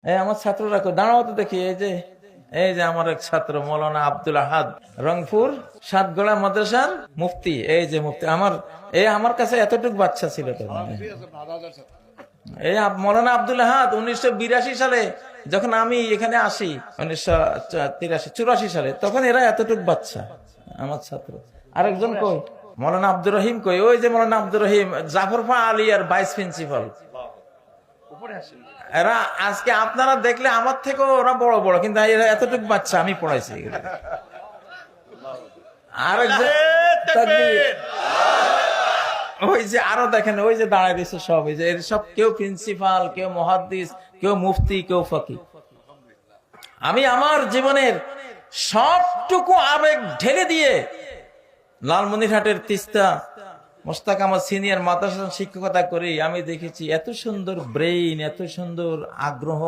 এই আমার ছাত্ররা দাঁড়াও তো দেখি, এই যে আমার এক ছাত্র মৌলানা আব্দুল আহাদ, রংপুর সাতগড়া মাদ্রাসার মুফতি। এই যে মুফতি আমার কাছে এতটুকু বাচ্চা ছিল তখন। এই মৌলানা আব্দুল আহাদ 1982 সালে যখন আমি এখানে আসি, 1983-84 সালে, তখন এরা এতটুকু বাচ্চা আমার ছাত্র। আরেকজন কই, মৌলানা আব্দুর রহিম কই, ওই যে মৌলানা আব্দুর রহিম জাফরফা আলিয়ার ভাইস প্রিন্সিপাল। এরা আজকে আপনারা দেখলে আমার থেকেও ওরা বড় বড়, কিন্তু এরা এতটুকু বাচ্চা, আমি পড়াইছি। ওই যে আরো দেখেন, ওই যে দাঁড়ায় দিচ্ছে সব, এই যে এর সব কেউ প্রিন্সিপাল, কেউ মুহাদ্দিস, কেউ মুফতি, কেউ ফাকিহ। আমি আমার জীবনের সবটুকু আবেগ ঢেলে দিয়ে লালমনিরহাটের তিস্তা মোস্তাক আমার সিনিয়র মাদ্রাসা শিক্ষকতা করি। আমি দেখেছি এত সুন্দর ব্রেইন, এত সুন্দর আগ্রহ।